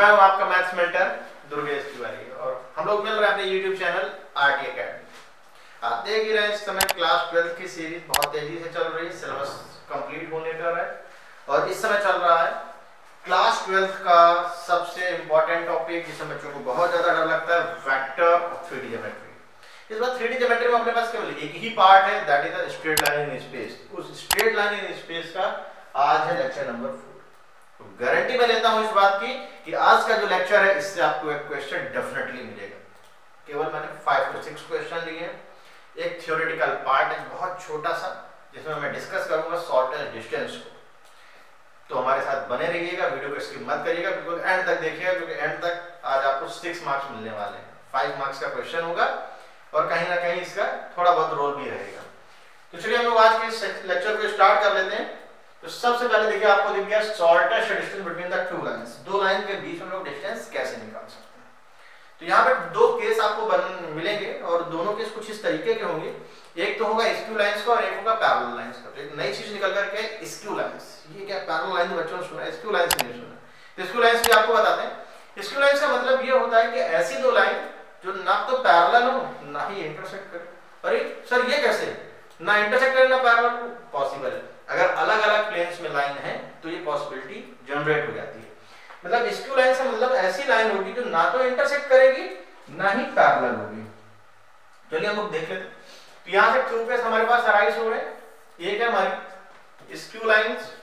मैं हूं आपका मैथ्स मेंटर दुर्गेश तिवारी और हम लोग मिल रहे हैं अपने YouTube चैनल आरटी एकेडमी। आप देख ही रहे हैं इस समय क्लास 12 की सीरीज बहुत तेजी से चल रही है, सिलेबस कंप्लीट होने पर है और इस समय चल रहा है क्लास 12 का सबसे इंपॉर्टेंट टॉपिक जिसमें बच्चों को बहुत ज्यादा डर लगता है, वेक्टर और 3D ज्योमेट्री। इस बार 3D ज्योमेट्री में अपने पास केवल एक ही पार्ट है, that is the straight line in space. उस स्ट्रेट लाइन इन स्पेस का आज है लेक्चर नंबर 4। तो गारंटी मैं लेता हूं इस बात की कि आज का जो लेक्चर है इससे आपको एक क्वेश्चन डेफिनेटली मिलेगा। केवल मैंने 5 to 6 क्वेश्चन लिए हैं, एक थ्योरेटिकल पार्ट है बहुत छोटा सा जिसमें मैं डिस्कस करूंगा शॉर्टेस्ट डिस्टेंस को। तो हमारे साथ बने रहिएगा, वीडियो को स्किप मत करिएगा, बिल्कुल एंड तक देखिएगा क्योंकि एंड तक आज आपको 6 मार्क्स मिलने वाले हैं। 5 मार्क्स का क्वेश्चन होगा और कहीं ना कहीं इसका थोड़ा बहुत रोल भी रहेगा। तो चलिए हम लोग आज के लेक्चर को स्टार्ट कर लेते हैं। तो सबसे पहले देखिए आपको दिख गया shortest distance between the two lines. दो लाइन के बीच में लोग डिस्टेंस कैसे निकाल सकते हैं। तो यहाँ पे दो केस आपको मिलेंगे और दोनों केस कुछ इस तरीके के होंगे। एक तो होगा स्क्यू लाइंस का और एक होगा पैरेलल लाइंस का। तो एक नई चीज निकल कर के स्क्यू लाइंस, ये क्या पैरेलल लाइन बच्चों ने सुना है, स्क्यू लाइंस नहीं सुना। तो स्क्यू लाइंस भी आपको बताते हैं। स्क्यू लाइंस का मतलब ये होता है कि ऐसी दो लाइन जो ना तो पैरेलल हो ना ही इंटरसेक्ट करे। अरे सर ये कैसे, ना इंटरसेक्ट करे ना पैरेलल हो? पॉसिबल है। अगर अलग अलग प्लेन्स में लाइन है तो ये पॉसिबिलिटी जनरेट हो जाती है। मतलब स्क्यू लाइन से मतलब ऐसी लाइन होगी जो ना तो इंटरसेक्ट करेगी ना ही पैरेलल होगी। चलिए हम लोग देख लेते हैं। तो यहां से टू केस हमारे पास अराइज हो रहे हैं। एक है हमारी स्क्यू लाइंस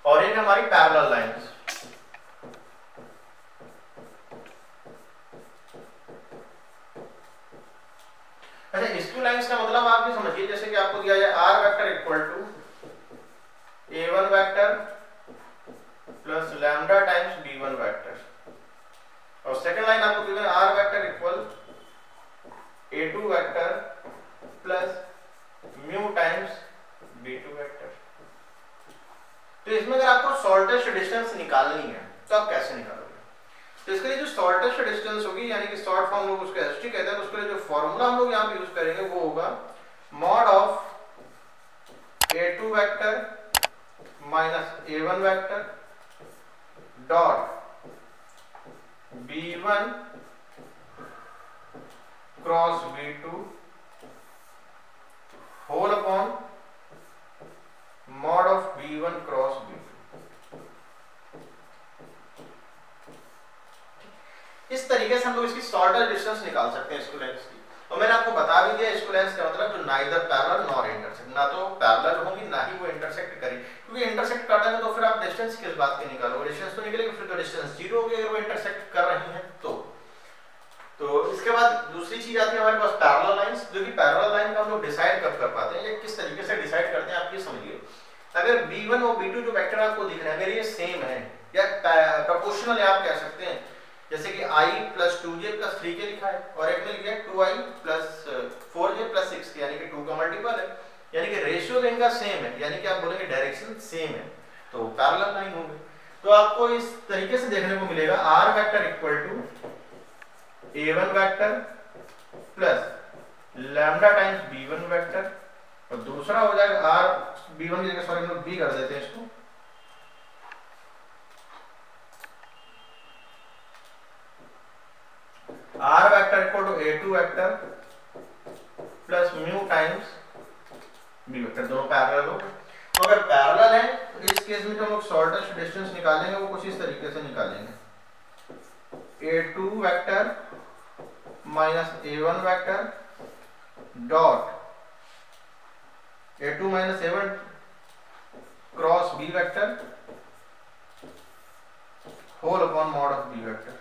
और एक हमारी पैरेलल लाइंस। अच्छा, स्क्यू लाइंस का मतलब आप भी समझिए, जैसे कि आपको दिया जाए r vector equal to a1 vector plus lambda times b1 vector और सेकंड लाइन आपको given r vector equal a2 vector plus mu times b2 vector. तो इसमें अगर आपको शॉर्टेस्ट डिस्टेंस निकालनी है तो आप कैसे निकालोगे? तो इसके लिए जो शॉर्टेस्ट डिस्टेंस होगी यानी कि शॉर्ट फॉर्म लोग उसको एसटी कहते हैं, तो उसके लिए जो फॉर्मूला हम लोग यहाँ पे यूज करेंगे वो होगा mod of a2 vector minus a1 vector dot b1 cross b2 whole upon mod of b1 cross b2। इस तरीके से हम लोग इसकी शॉर्टेस्ट डिस्टेंस निकाल सकते हैं स्क्यू लाइंस की। और मैंने आपको बता भी दिया स्क्यू लाइंस का मतलब जो नाइदर पैरेलल नॉर इंटरसेक्ट, ना तो पैरेलल होंगी ना ही वो इंटरसेक्ट करेगी। क्योंकि इंटरसेक्ट कर देंगे तो फिर आप डिस्टेंस किस बात की निकालोगे? डिस्टेंस तो निकलेगी, फिर तो डिस्टेंस 0 होगी अगर वो इंटरसेक्ट कर रही हैं तो इसके बाद दूसरी चीज आती है हमारे पास पैरेलल लाइंस, जो कि पैरेलल लाइन का हम लोग डिसाइड कब कर पाते हैं या किस तरीके से डिसाइड करते हैं आप ये समझिए। अगर b1 और b2 जो वेक्टर आपको दिख रहे हैं अगर ये सेम है या प्रोपोर्शनल है आप कह सकते हैं, जैसे कि i plus 2j plus 3k लिखा है और एक में लिखा है 2i plus 4j plus 6k यानी कि 2 का मल्टीपल है, यानी कि रेशियो तो इनका सेम है, यानी कि आप बोलेंगे डायरेक्शन सेम है तो पैरेलल लाइन होंगे। तो आपको इस तरीके से देखने को मिलेगा r vector equal to a1 vector plus lambda times b1 vector और दूसरा हो जाएगा r b1 की जगह सॉरी हम लोग b कर देते हैं इसको, r vector equal to a2 vector plus mu times b vector. दोनों पैरेलल हो। तो अगर पैरेलल है तो इस केस में जो हम लोग शॉर्टेस्ट डिस्टेंस निकालेंगे वो कुछ इस तरीके से निकालेंगे, a2 vector minus a1 vector dot a2 minus a1 cross b vector whole upon mod of b vector.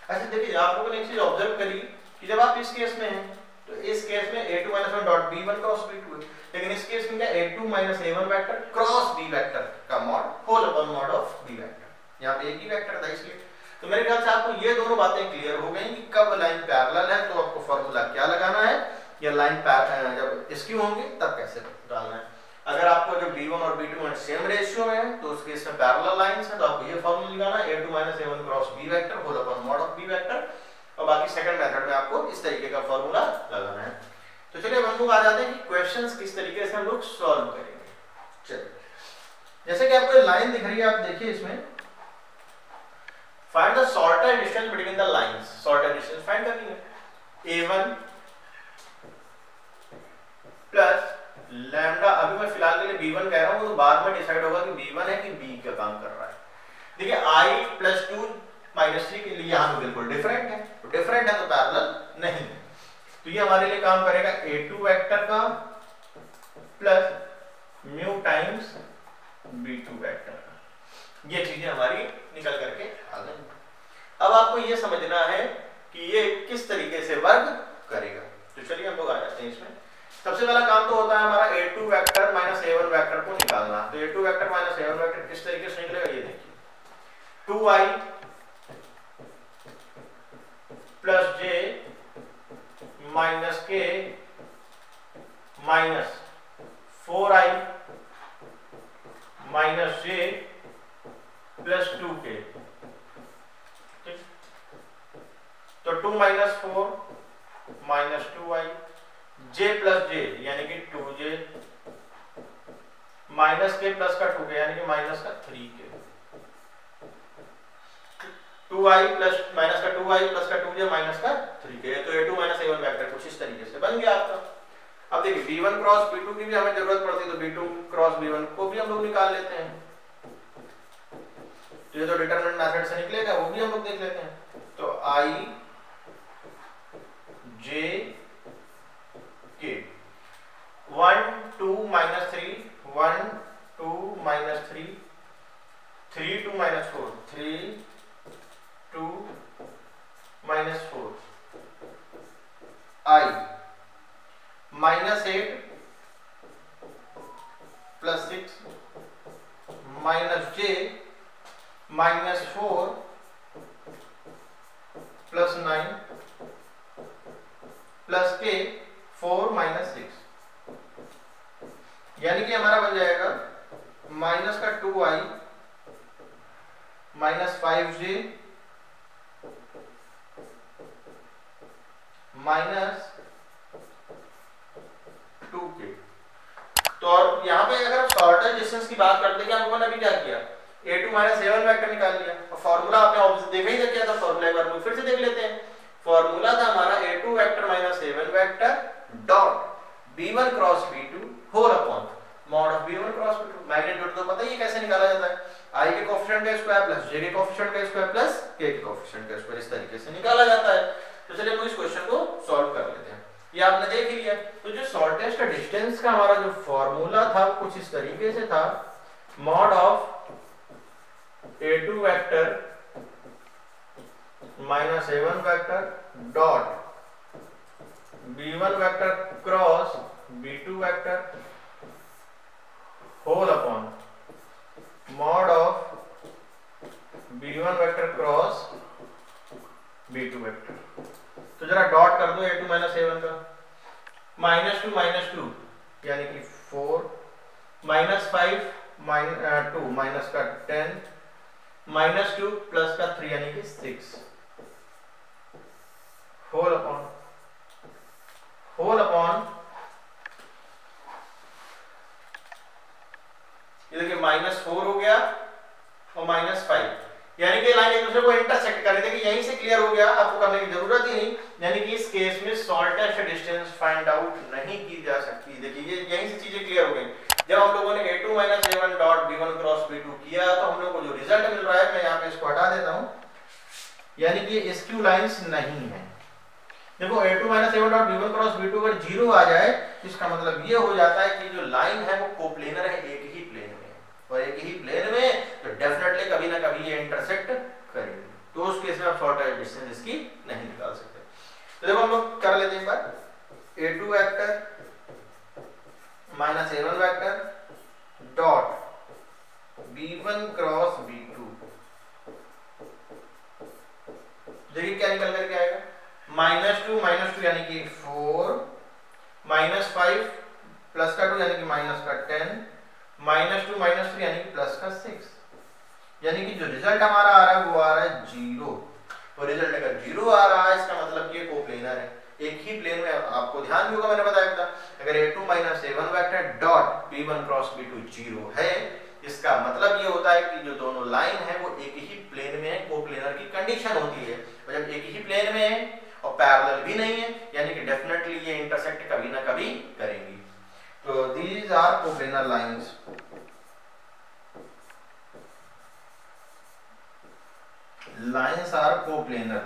अच्छा देखिए आप लोगों ने एक चीज ऑब्जर्व करी कि जब आप इस केस में हैं तो इस केस में a2 minus 1 dot b1 cross b2 है, लेकिन इस केस में क्या a2 minus a1 vector cross b vector का mod whole upon mod of b vector. यहाँ पे एक ही वेक्टर था इसलिए। तो मेरे ख्याल से आपको ये दोनों बातें क्लियर हो गई कि कब लाइन पैरेलल है तो आपको फॉर्मूला क्या लगाना है या लाइन जब स्क्यू होंगे तब कैसे डालना है। अगर आपको जो b1 और b2 सेम रेशियो में है तो उस केस में पैरेलल लाइंस है तो आपको ये फॉर्मूला लगाना है a2 minus a1 cross b vector whole upon mod of b vector और बाकी सेकंड मेथड में आपको इस तरीके का फॉर्मूला लगाना है। तो चलिए हम लोग आ जाते हैं कि क्वेश्चंस किस तरीके से हम लोग सॉल्व करेंगे। चलिए जैसे कि आपको लाइन दिख रही है, आप देखिए इसमें find the shorter distance between the lines, shorter distance find करनी है। a1 प्लस लैम्डा, अभी मैं फिलहाल के लिए b1 कह रहा हूं, वो तो बाद में डिसाइड होगा कि b1 है कि b का काम कर रहा है। देखिए i प्लस 2 माइनस 3 के लिए यहाँ पे बिल्कुल डिफरेंट है, तो डिफरेंट है तो पैरेलल नहीं है, तो ये हमारे लिए काम करेगा a2 वेक्टर का plus mu times b2 vector का। ये चीजें हमारी निकल करके आ गई। अब आपको ये समझना है कि ये किस तरीके से वर्क करेगा, तो चलिए हम लोग आ जाते हैं इसमें। सबसे पहला काम तो होता है हमारा a2 vector minus a1 vector को निकालना। तो a2 vector minus a1 vector किस तरीके से निकलेगा, ये देखिए 2i plus j minus k minus 4i minus j plus 2k। ठीक, तो 2 minus 4 minus 2i j plus j यानी कि 2j माइनस k प्लस का 2k यानी कि माइनस का 3k। 2i प्लस माइनस का 2i प्लस का 2j माइनस का 3k। तो a2 माइनस a1 वेक्टर कुछ इस तरीके से बन गया आपका। अब देखिए b1 क्रॉस b2 की भी हमें जरूरत पड़ती है, तो b2 क्रॉस b1 को भी हम लोग निकाल लेते हैं। तो ये तो डिटरमिनेंट मेथड से निकलेगा, वो भी हम लोग देख लेते हैं। तो i j k 1 2 minus 3 1 2 minus 3 3 2 minus 4 3 2 minus 4 i minus 8 plus 6 minus j minus 4 plus 9 plus k 4 minus 6, यानी कि हमारा बन जाएगा माइनस का 2i minus 5j minus 2k। तो और यहाँ पे अगर आप शॉर्टेस्ट डिस्टेंस की बात करते हैं, हम लोगों ने अभी क्या किया, a2 माइनस a1 वेक्टर निकाल लिया और फॉर्मूला आपने देखा ही क्या था, फॉर्मूला एक बार फिर से देख लेते हैं। फॉर्मूला था हमारा a2 vector minus a1 vector dot b1 cross b2 whole upon mod of b1 cross b2। Magnitude तो पता ही है कैसे निकाला जाता है, i के कोएफिशिएंट का स्क्वायर प्लस j के कोएफिशिएंट का स्क्वायर प्लस k के कोएफिशिएंट का स्क्वायर, इस तरीके से निकाला जाता है। तो चलिए हम इस क्वेश्चन को सॉल्व कर लेते हैं। ये आपने देख लिया। तो जो शॉर्टेस्ट डिस्टेंस का हमारा जो फॉर्मूला था वो कुछ इस तरीके से था, mod of a2 vector minus a1 vector dot b1 vector cross b2 vector whole upon mod of b1 vector cross b2 vector. तो जरा डॉट कर दो a2 माइनस a1 का, माइनस 2 यानी कि 4 माइनस 5 2 माइनस का 10 माइनस 2 प्लस का 3 यानी कि 6 होल अपॉन ये देखिए माइनस 4 हो गया और माइनस 5, यानी कि लाइन एक दूसरे को इंटरसेक्ट कर रही थी। यहीं से क्लियर हो गया, आपको करने की जरूरत ही नहीं। यानी कि इस केस में शॉर्टेस्ट डिस्टेंस फाइंड आउट नहीं की जा सकती। देखिए ये यहीं से चीजें क्लियर हो गई। जब हम लोगों ने a2 minus a1 dot b1 cross b2 किया तो हम लोग को जो रिजल्ट मिल रहा है, मैं यहाँ पे इसको हटा देता हूँ, यानी कि ये स्क्यू लाइंस नहीं है। देखो a2 minus a1 dot b1 cross b2 अगर 0 आ जाए, इसका मतलब ये हो जाता है कि जो लाइन है वो कोप्लेनर है, एक ही प्लेन में, और एक ही प्लेन में तो डेफिनेटली कभी ना कभी ये इंटरसेक्ट करेंगे। तो उस केस में आप शॉर्टेस्ट डिस्टेंस इसकी नहीं निकाल सकते। तो देखो हम लोग कर लेते हैं एक बार, a2 vector minus a1 vector dot b1 cross b2। देखिए क्या निकल करके आएगा, माइनस 2 यानी कि 4 माइनस 5 प्लस का 2 यानी कि माइनस का 10 माइनस 2 माइनस 3 यानी कि प्लस का 6, यानी कि जो रिजल्ट हमारा आ रहा है वो आ रहा है 0। और रिजल्ट अगर 0 आ रहा है इसका मतलब ये कोप्लेनर है। एक ही प्लेन में, आपको ध्यान भी होगा मैंने बताया था, अगर a2 minus a1 vector dot b1 cross b2 0 है, इसका मतलब ये होता है कि जो दोनों लाइन है वो एक ही प्लेन में है, कोप्लेनर की कंडीशन होती है। और जब एक ही प्लेन में है और पैरेलल भी नहीं है, यानी कि डेफिनेटली ये इंटरसेक्ट कभी ना कभी करेंगी। तो these are coplanar lines. Lines are coplanar.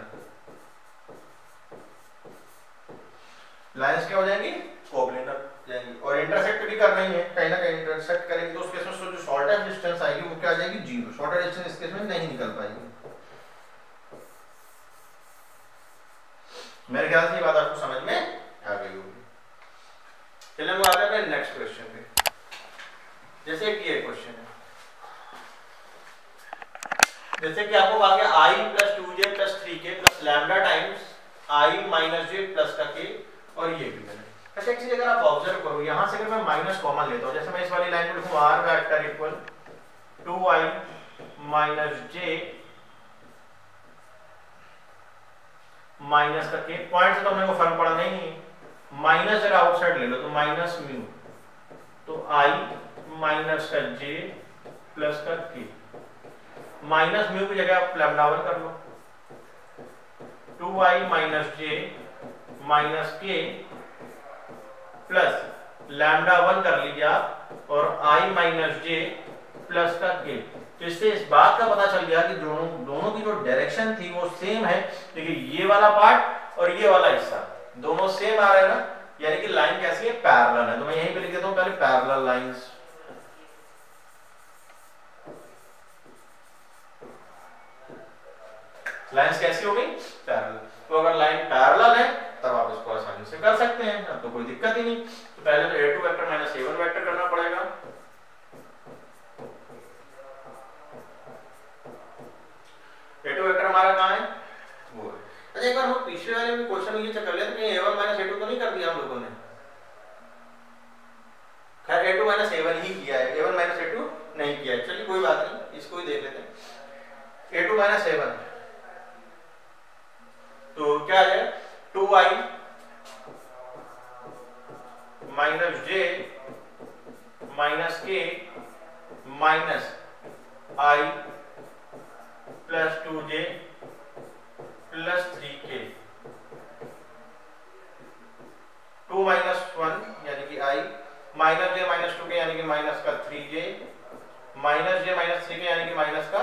Lines क्या हो जाएंगी? कोप्लेनर जाएंगी। और इंटरसेक्ट भी करना ही है, कहीं ना कहीं इंटरसेक्ट करेंगे, तो उस केस में जो शॉर्टेस्ट डिस्टेंस आएगी वो क्या आ जाएगी? 0। शॉर्टेस्ट डिस्टेंस इस केस में नहीं निकल पाएगी। मेरे ख्याल से ये बात आपको समझ में आ गई होगी। चलिए हम आते हैं नेक्स्ट क्वेश्चन पे। जैसे कि ये क्वेश्चन है, जैसे कि आपको कहा गया i + 2j + 3k + lambda times i - j + का k, और ये भी है। अच्छा, एक चीज अगर आप ऑब्जर्व करो, यहां से अगर मैं माइनस कॉमन लेता हूं, जैसे मैं इस वाली लाइन को लिखूं r vector equal 2i - j minus का k, पॉइंट से तो हमने को फर्क पड़ा नहीं, माइनस अगर आउटसाइड ले लो तो माइनस म्यू, तो i - का j + का k, माइनस म्यू की जगह आप लैम्डा 1 कर लो, 2i - j - k plus lambda 1 कर लीजिए आप, और i - j + का k। तो इससे इस बात का पता चल गया कि दोनों की जो डायरेक्शन थी वो सेम है। देखिए ये वाला पार्ट और ये वाला हिस्सा दोनों सेम आ रहे हैं ना, यानी कि लाइन कैसी है? पैरेलल है। तो मैं यहीं पे लिख देता हूं पहले पैरेलल लाइंस। लाइंस कैसी हो गई? पैरेलल। तो अगर लाइन पैरेलल है तब आप इसको आसानी से कर सकते हैं, अब तो कोई दिक्कत ही नहीं। तो पहले तो a2 vector minus a1 vector करना पड़ेगा। a2 वेक्टर हमारा कहां है? वो है। अच्छा, एक बार हम पिछले वाले में क्वेश्चन ये चेक कर लेते हैं कि a1 माइनस a2 तो नहीं कर दिया हम लोगों ने? खैर a2 माइनस a1 ही किया है, a1 माइनस a2 नहीं किया है। चलिए कोई बात नहीं, इसको ही देख लेते हैं। a2 माइनस a1 तो क्या आ जाएगा? 2i - j - k minus i + 2j + 3k, 2 - 1 यानी कि i, -j - 2k यानी कि माइनस का 3j, -j - 3k यानी कि माइनस का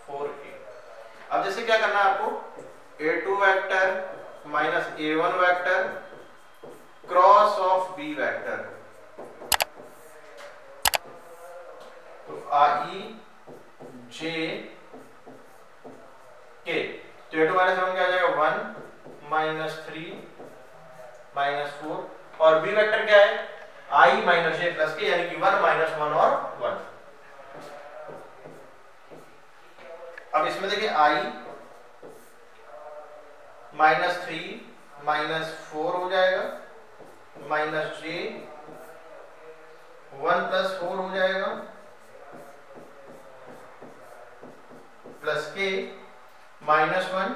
4k। अब जैसे क्या करना है आपको? a2 vector minus a1 vector cross of b vector, तो i j k, तो a2 माइनस a1 क्या आ जाएगा? 1 - 3 - 4, और b वेक्टर क्या है? i - j + k यानी कि 1 - 1 और 1। अब इसमें देखिए i -3 -4 हो जाएगा, -j 1 + 4 हो जाएगा, प्लस k -1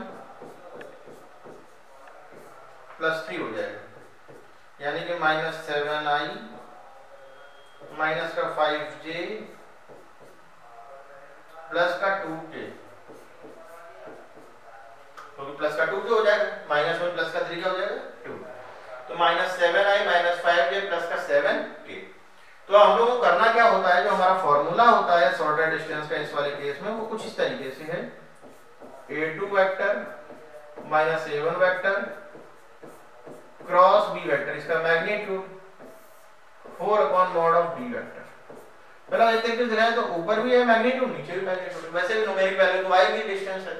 + 3 हो जाएगा, यानी कि -7i माइनस का 5j प्लस का 2k, क्योंकि प्लस का 2 क्या हो जाएगा? -1 प्लस का 3 क्या हो जाएगा? 2। तो -7i - 5j प्लस का 7k। तो हम लोगों को करना क्या होता है, जो हमारा फॉर्मूला होता है शॉर्टेस्ट डिस्टेंस का इस वाले केस में, वो कुछ इस तरीके से है। a2 vector minus a1 vector cross b vector, इसका magnitude 4/mod of b vector. पहला एक तरीके से दिखाएं तो ऊपर भी है मैग्नीट्यूड, नीचे भी मैग्नीट्यूड, वैसे भी न्यूमेरिक वैल्यू तो आएगी, डिस्टेंस है,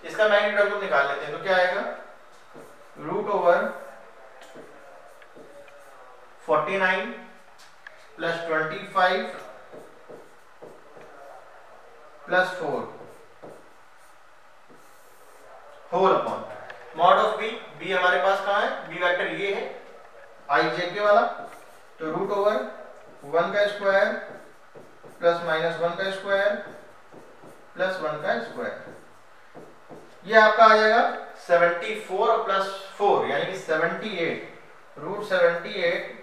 इसका मैग्नीट्यूड हम लोग निकाल लेते हैं। तो क्या आएगा? √49 + 25 + 4 whole upon mod of b। b हमारे पास कहां है? b वेक्टर ये है i j k वाला, तो √1 का स्क्वायर प्लस -1 का स्क्वायर प्लस 1 का स्क्वायर, ये आपका आ जाएगा 74 प्लस 4 यानी कि 78 रूट 78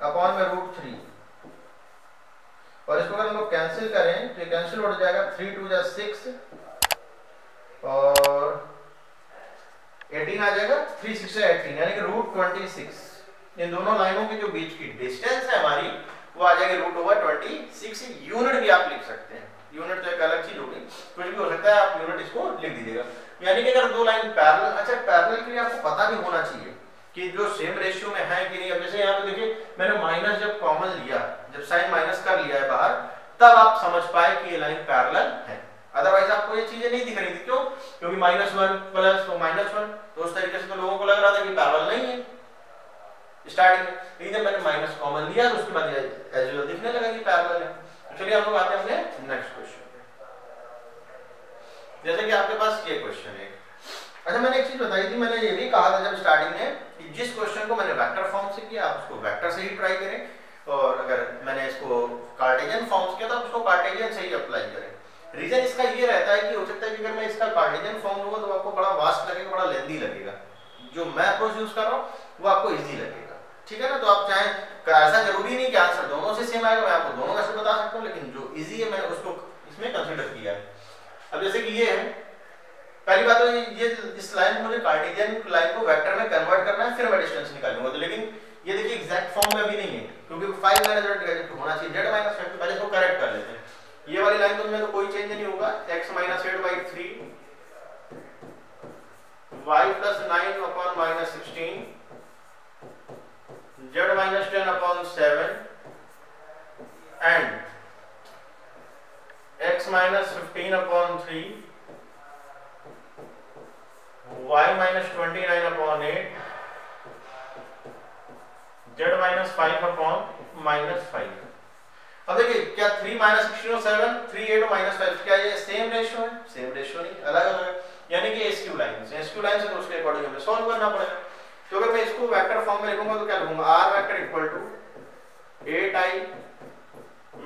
अपॉन में रूट 3, और इसको अगर हम लोग कैंसिल करें तो ये कैंसिल हो जाएगा, 3 2 जा 6 और 18 आ जाएगा, 3 6 18 यानी कि रूट 26। इन दोनों लाइनों के जो बीच की डिस्टेंस है हमारी वो आ जाएगी रूट ओवर 26। यूनिट भी आप लिख सकते हैं, यूनिट तो एक अलग चीज होगी, कुछ भी हो सकता है, आप यूनिट इसको लिख दीजिएगा। यानी कि अगर दो लाइन पैरेलल, अच्छा पैरेलल के लिए आपको पता भी होना चाहिए कि जो सेम रेशियो में है कि नहीं। अब जैसे यहाँ पे देखिए मैंने माइनस जब कॉमन लिया, जब साइन माइनस कर लिया है बाहर, तब आप समझ पाए कि ये लाइन पैरेलल है, अदरवाइज आपको ये चीजें नहीं दिख रही थी। क्यों? क्योंकि -1 प्लस -1, तो उस तरीके से तो लोगों को लग रहा था कि पैरेलल नहीं है स्टार्टिंग में, लेकिन जब मैंने माइनस कॉमन लिया तो उसके बाद एज यूजुअल दिखने लगा कि पैरेलल है। तो चलिए हम लोग आते हैं अपने नेक्स्ट क्वेश्चन पे। जैसे कि आपके पास ये क्वेश्चन है, अच्छा मैंने एक चीज बताई थी, मैंने ये भी कहा था जब स्टार्टिंग में कि जिस क्वेश्चन को मैंने वेक्टर फॉर्म से किया आप उसको वेक्टर से ही ट्राई करें, और अगर मैंने इसको कार्टेशियन फॉर्म से किया तो आप उसको कार्टेशियन से ही अप्लाई करें। रीजन इसका ये रहता है कि हो सकता है कि अगर मैं इसका कार्टेशियन फॉर्म लूंगा तो आपको बड़ा वास्ट लगेगा, बड़ा लेंथी लगेगा, जो मैं अप्रोच यूज कर रहा हूँ वो आपको इजी लगेगा, ठीक है ना। तो आप चाहे, ऐसा जरूरी नहीं कि आंसर दोनों से सेम आएगा, मैं आपको दोनों में से बता सकता हूँ, लेकिन जो इजी है मैंने उसको इसमें कंसीडर किया है। अब जैसे कि ये है, पहली बात तो ये इस लाइन को, मुझे कार्टेशियन लाइन को वेक्टर में कन्वर्ट करना है, फिर मैं डिस्टेंस निकालूंगा। तो लेकिन ये देखिए एग्जैक्ट फॉर्म में अभी नहीं है, क्योंकि 5 - z होना चाहिए, z - 5, पहले इसको करेक्ट कर लेते हैं। ये वाली लाइन तो में तो कोई चेंज नहीं होगा, x - 8/3 y + 9 upon -16 z - 10/7 and x - 15/3 y - 29/8 z - 5/-5। अब देखिए क्या 3 - 16 और 7 3 8 और -5 क्या ये सेम रेशियो है? सेम रेशियो नहीं, अलग अलग है, यानी कि एसक्यू लाइन से, एसक्यू लाइन से तो उसके अकॉर्डिंग हमें सॉल्व करना पड़ेगा। तो अगर मैं इसको वेक्टर फॉर्म में लिखूंगा तो क्या लिखूंगा, r vector equal to 8i -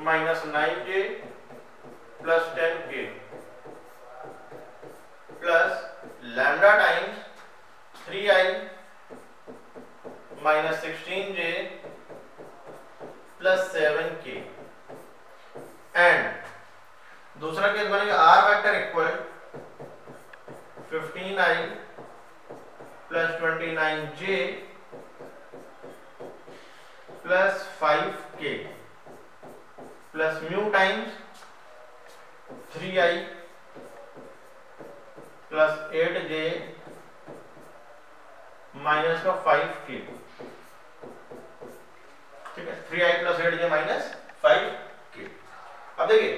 9j + 10k plus lambda times 3i - 16j + 7k and दूसरा केस बनेगा r vector equal 15i + 29j + 5k plus mu times 3i + 8j - 5k, ठीक है, 3i + 8j - 5k। अब देखिए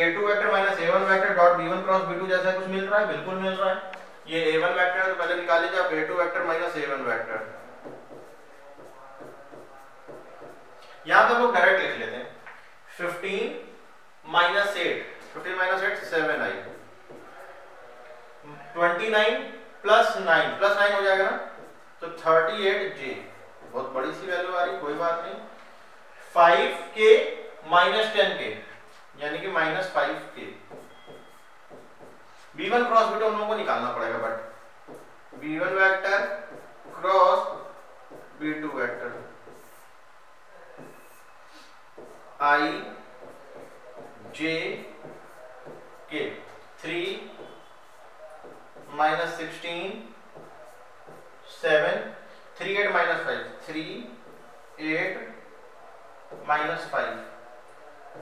a2 vector - a1 vector dot b1 cross b2 जैसा कुछ मिल रहा है, बिल्कुल मिल रहा है। ये a1 वेक्टर है तो पहले निकाल लीजिए आप a2 वेक्टर - a1 वेक्टर। यहां पे हम लोग डायरेक्ट लिख लेते हैं 15 - 8 7i 29 + 9 हो जाएगा ना, तो 38j, बहुत बड़ी सी वैल्यू आ रही, कोई बात नहीं, 5k - 10k यानी कि -5k। b1 क्रॉस b2 हम लोगों को निकालना पड़ेगा, but b1 vector cross b2 vector i j k 3 - 16 7 3 8 - 5 3 8 - 5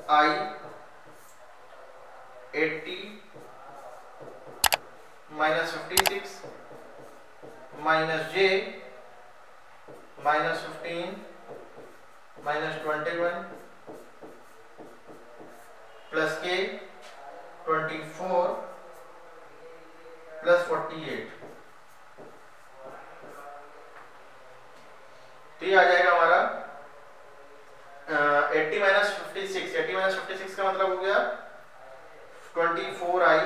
i 80 - 56 -j -15 -21 plus k 24 plus 48, तो ये आ जाएगा हमारा 80 - 56। 80 - 56 का मतलब हो गया 24i,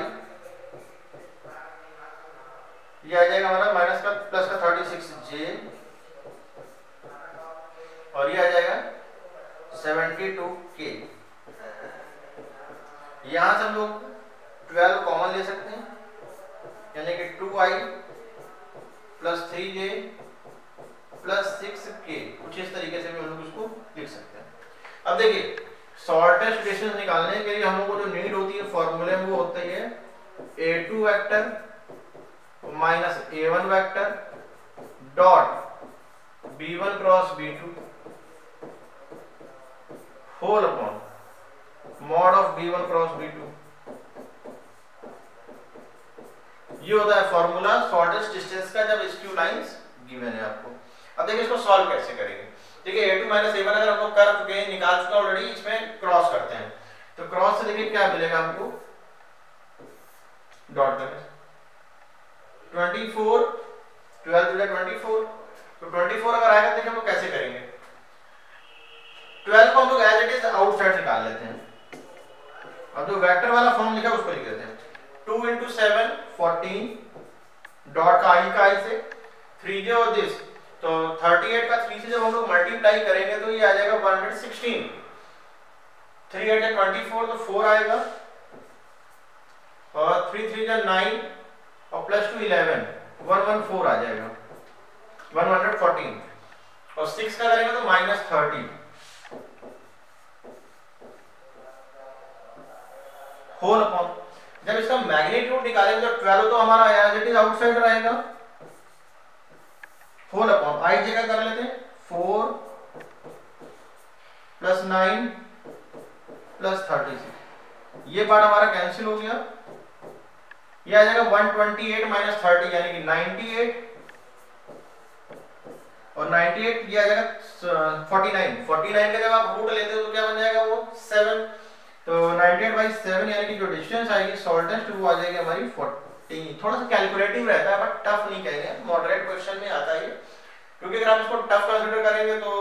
ये आ जाएगा हमारा माइनस का प्लस का 36j, और ये आ जाएगा 72k। यहां से हम लोग 12 कॉमन ले सकते हैं, यानी कि 2i plus 3j plus 6k, कुछ इस तरीके से भी हम लोग इसको लिख सकते हैं। अब देखिए शॉर्टेस्ट डिस्टेंस निकालने के लिए हम लोग को जो नीड होती है फॉर्मूले में वो होता ही है a2 vector minus a1 vector dot b1 cross b2 whole upon mod of b1 cross b2। ये होता है फॉर्मूला शॉर्टेस्ट डिस्टेंस का जब स्क्यू लाइंस गिवन है आपको। अब देखिए इसको सॉल्व कैसे करेंगे। देखिए a2 माइनस a1 अगर हम लोग कर चुके हैं, निकाल चुके ऑलरेडी, इसमें क्रॉस करते हैं तो क्रॉस से देखिए क्या मिलेगा हमको, डॉट करें 24 12 24, तो 24 अगर आएगा देखिए हम लोग कैसे करेंगे, 12 को हम लोग एज इट इज आउटसाइड निकाल लेते हैं। अब जो वेक्टर वाला फॉर्म लिखा है उसको लिख देते हैं 2 into 7 14 डॉट का i से 3j और दिस, तो 38 का 3 से जब हम लोग मल्टीप्लाई करेंगे तो ये आ जाएगा 116, 3 8 24 तो 4 आएगा और 3 3 9 और प्लस 2 11 114 आ जाएगा 114, और 6 का करेंगे तो -30 होल अपॉन, जब इसका मैग्नीट्यूड निकालेंगे तो 12 तो हमारा एज इट इज आउटसाइड रहेगा, होल अपॉन आई जगह कर लेते हैं 4 प्लस 9 प्लस 36, ये पार्ट हमारा कैंसिल हो गया, ये आ जाएगा 128 माइनस 30 यानी कि 98 और 98 ये आ जाएगा 49, 49 का जब आप रूट लेते हो तो क्या बन जाएगा वो 7, तो 98 बाई 7 यानी कि जो डिस्टेंस आएगी शॉर्टेस्ट वो आ जाएगी हमारी 40। थोड़ा सा कैलकुलेटिव रहता है बट टफ नहीं कहेंगे, मॉडरेट क्वेश्चन में आता है, क्योंकि अगर आप इसको टफ कंसीडर करेंगे तो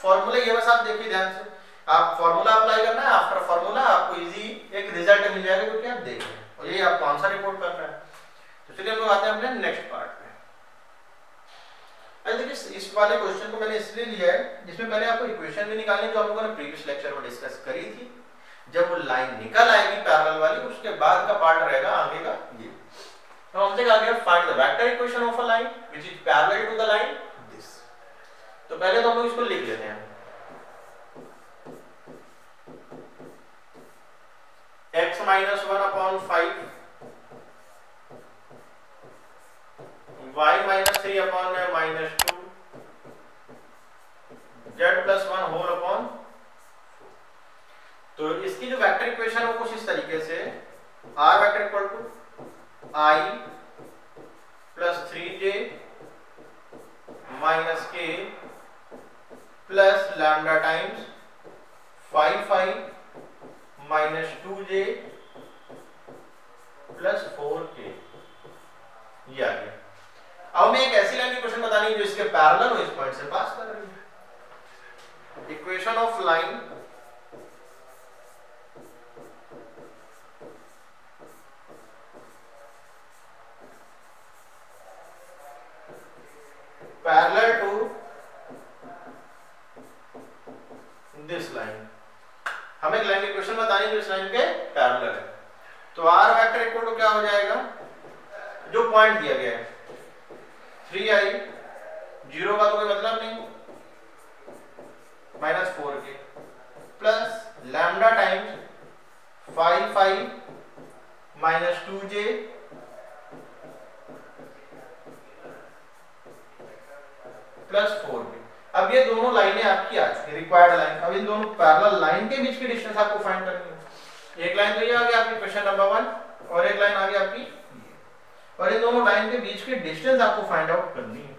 फॉर्मूला ये बस आप देखिए ध्यान से, आप फॉर्मूला अप्लाई करना है, आफ्टर फॉर्मूला आपको इजी एक रिजल्ट मिल जाएगा क्योंकि आप देख रहे हैं और यही आपको आंसर रिपोर्ट करना है। तो चलिए हम लोग आते हैं अपने नेक्स्ट पार्ट पे। अच्छा देखिए इस वाले क्वेश्चन को मैंने इसलिए लिया है जिसमें पहले आपको इक्वेशन भी निकालनी जो हम लोगों ने प्रीवियस लेक्चर में डिस्कस करी थी, जब वो लाइन निकल आएगी पैरेलल वाली उसके बाद का पार्ट रहेगा आगे का ये। तो हमसे कहा गया find the vector equation of a line which is parallel to the line this. तो पहले तो हम लोग इसको लिख लेते हैं, x minus 1 upon 5 y minus 3 upon minus 2 z plus 1 whole upon। तो इसकी जो वेक्टर इक्वेशन है वो कुछ इस तरीके से r vector equal to i plus 3j minus k plus lambda times 5 minus 2j plus 4k, ये आ गया। अब मैं एक ऐसी लाइन की क्वेश्चन बतानी है जो इसके पैरेलल हो, इस पॉइंट से पास कर रही है। Equation of line parallel to this line, हमें एक लाइन की इक्वेशन बतानी है जो इस लाइन के पैरेलल है। तो r वेक्टर इक्वल टू क्या हो जाएगा, जो पॉइंट दिया गया है 3i, 0 का तो कोई मतलब नहीं, minus 4k plus lambda times 5 minus 2j plus 4k। अब ये दोनों लाइनें आपकी आ चुकी रिक्वायर्ड लाइन। अब इन दोनों पैरेलल लाइन के बीच की डिस्टेंस आपको फाइंड करनी है। एक लाइन तो ये आ गई आपकी क्वेश्चन नंबर 1 और एक लाइन आ गई आपकी, और इन दोनों लाइन के बीच की डिस्टेंस आपको फाइंड आउट करनी है।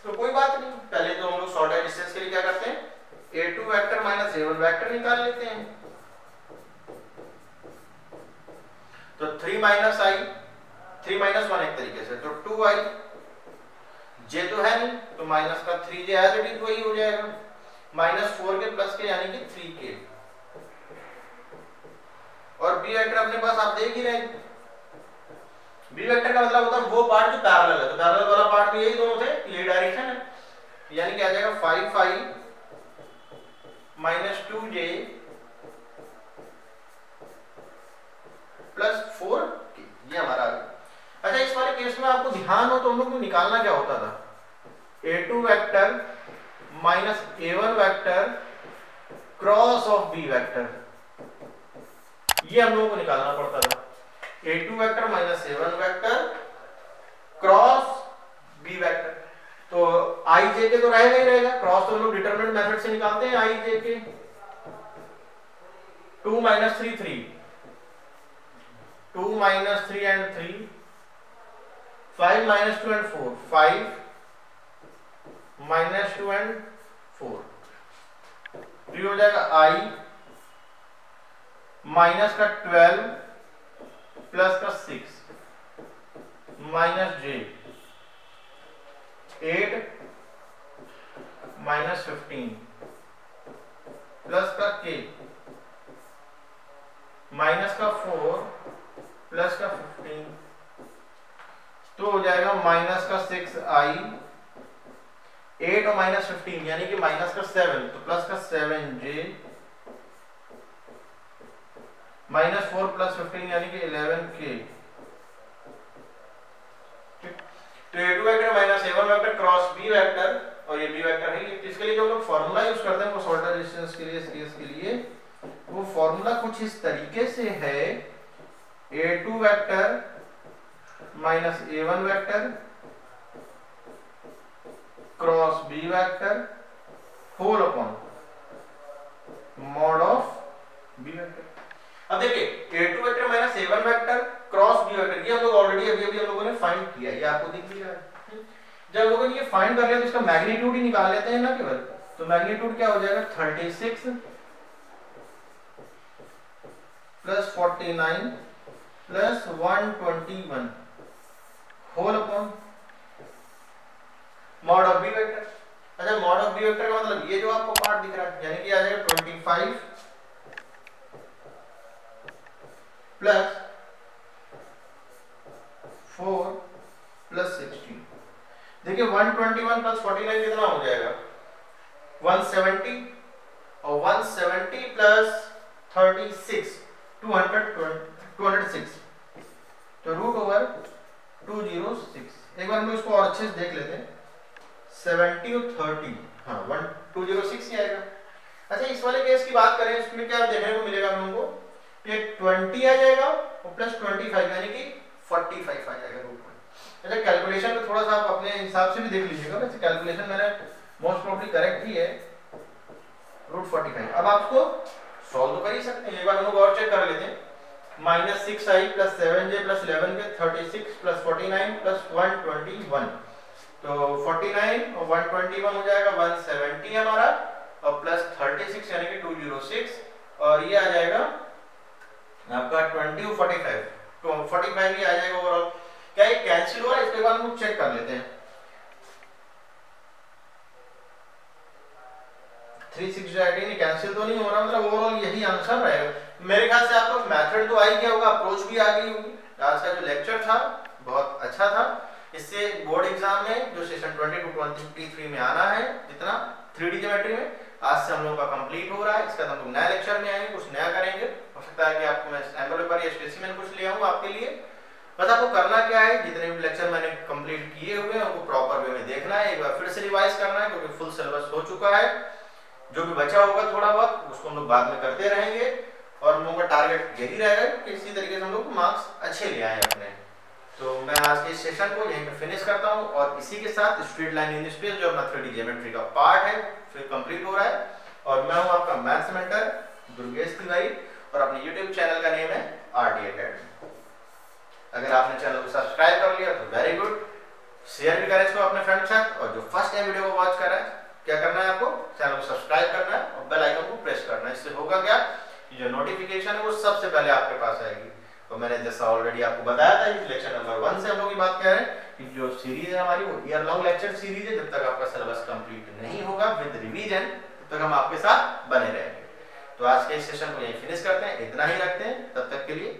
तो कोई बात नहीं, पहले तो हम लोग शॉर्टेस्ट डिस्टेंस के लिए क्या करते हैं, a2 vector minus a1 vector निकाल लेते हैं। तो 3 माइनस 1 एक तरीके से, तो 2i, j तो है नहीं तो माइनस का 3j एज इट इज वही हो जाएगा, माइनस 4k प्लस के यानी कि 3k, और b वेक्टर अपने पास आप देख ही रहे हैं, b वेक्टर का मतलब होता है वो पार्ट जो पैरेलल है, तो पैरेलल वाला पार्ट तो यही दोनों थे, यही डायरेक्शन है, यानी कि आ जाएगा 5 माइनस 2j प्लस 4k, ये हमारा आ गया। अच्छा इस वाले केस में आपको ध्यान हो तो हम लोग को निकालना क्या होता था, a2 vector minus a1 vector cross of b vector, ये हम लोगों को निकालना पड़ता था। a2 vector minus a1 vector cross b vector, तो i j के तो रहेगा ही रहेगा, क्रॉस तो हम लोग डिटरमिनेंट मेथड से निकालते हैं i j के। 2 minus 3 3, 2 minus 3 and 3, 5 minus 2 and 4, 5 minus 2 and 4, तो ये हो जाएगा i माइनस का 12 प्लस का 6 माइनस j 8 माइनस 15 प्लस का k माइनस का 4 प्लस का 15, तो हो जाएगा माइनस का 6i, 8 और माइनस 15 यानी कि माइनस का 7, तो प्लस का 7j माइनस 4 प्लस 15 यानी कि 11k। तो a2 vector minus a1 vector cross b vector, और ये b वेक्टर है, इसके लिए जो लोग फॉर्मूला यूज करते हैं वो सोल्डर रेजिस्टेंस के लिए, सीरीज के लिए, वो फॉर्मूला कुछ इस तरीके से है, a2 vector minus a1 vector cross b vector whole upon mod of b vector. अब देखिए a2 vector minus a1 vector cross b vector, ये हम लोग ऑलरेडी अभी हम लोगों ने फाइंड किया, ये आपको दिख भी रहा है। जब हम लोगों ने ये फाइंड कर लिया तो इसका मैग्नीट्यूड ही निकाल लेते हैं ना केवल, तो मैग्नीट्यूड क्या हो जाएगा 36 plus 49 plus 121 whole upon mod of b vector. अच्छा मॉड ऑफ b वेक्टर का मतलब ये जो आपको पार्ट दिख रहा है, यानी कि आ जाएगा 25 प्लस 4 प्लस 16। देखिए 121 प्लस 49 कितना हो जाएगा 170, और 170 प्लस 36 206, तो रूट ओवर 206। एक बार हम इसको और अच्छे से देख लेते हैं, 70 और 30, हाँ 206 ही आएगा। अच्छा इस वाले केस की बात करें, इसमें क्या देखने को मिलेगा हम लोगों को, ये 20 आ जाएगा और प्लस 25 यानी कि 45 आ जाएगा रूट में। अच्छा कैलकुलेशन में थोड़ा सा आप अपने हिसाब से भी देख लीजिएगा, वैसे कैलकुलेशन मैंने मोस्ट प्रोबेबली करेक्ट ही है, रूट 45। अब आपको सॉल्व तो कर ही सकते हैं, एक बार हम लोग और चेक कर लेते हैं, minus 6i plus 7j plus 11 के 36 प्लस 49 प्लस 121, तो 49 और 121 हो जाएगा 170 हमारा, और प्लस 36 यानी कि 206, और ये आ जाएगा आपका 20 और 45, तो 45 ही आ जाएगा ओवरऑल। क्या ये कैंसिल हो रहा है, इसके बाद हम चेक कर लेते हैं। 368 कैंसिल तो नहीं हो रहा, मतलब ओवरऑल यही आंसर रहेगा मेरे ख्याल से। आपको मेथड तो आ ही गया होगा, अप्रोच भी आ गई होगी। आज का जो लेक्चर था बहुत अच्छा था, इससे बोर्ड एग्जाम में जो सेशन 20 to 23 में आना है जितना 3D ज्योमेट्री में, आज से हम लोगों का कंप्लीट हो रहा है। इसका हम लोग नया लेक्चर में आएंगे, कुछ नया करेंगे। हो सकता है कि आपको मैं सैंपल पेपर या स्पेसिमेन कुछ ले आऊं आपके लिए। बस आपको करना क्या है, जितने भी लेक्चर मैंने कंप्लीट किए हुए हैं उनको प्रॉपर वे में देखना है, एक बार फिर से रिवाइज करना है, क्योंकि फुल सिलेबस हो चुका है। जो भी बचा होगा थोड़ा बहुत उसको हम लोग बाद में करते रहेंगे, और हम लोगों का टारगेट यही रहेगा कि इसी तरीके से हम लोग मार्क्स अच्छे ले आए अपने। तो मैं आज के इस सेशन को यहीं पे फिनिश करता हूं, और इसी के साथ स्ट्रेट लाइन इन स्पेस जो अपना 3D ज्योमेट्री का पार्ट है फिर कंप्लीट हो रहा है। और मैं हूं आपका मैथ्स मेंटर दुर्गेश तिवारी, और अपने YouTube चैनल का नेम है RT Academy। अगर आपने चैनल को सब्सक्राइब कर लिया तो वेरी गुड, शेयर भी करें इसको अपने फ्रेंड के साथ, और जो फर्स्ट टाइम वीडियो को वॉच कर रहा है क्या करना है, आपको चैनल को सब्सक्राइब करना है और बेल आइकन को प्रेस करना है। इससे होगा क्या, जो नोटिफिकेशन है वो सबसे पहले आपके पास आएगी। तो मैंने जैसा ऑलरेडी आपको बताया था, इस लेक्चर नंबर 1 से हम लोग की बात कर रहे हैं कि जो सीरीज है हमारी वो ईयर लॉन्ग लेक्चर सीरीज है। जब तक आपका सिलेबस कंप्लीट नहीं होगा विद रिवीजन, तब तक हम आपके साथ बने रहेंगे। तो आज के इस सेशन को यहीं फिनिश करते हैं, इतना ही रखते हैं। तब तक के लिए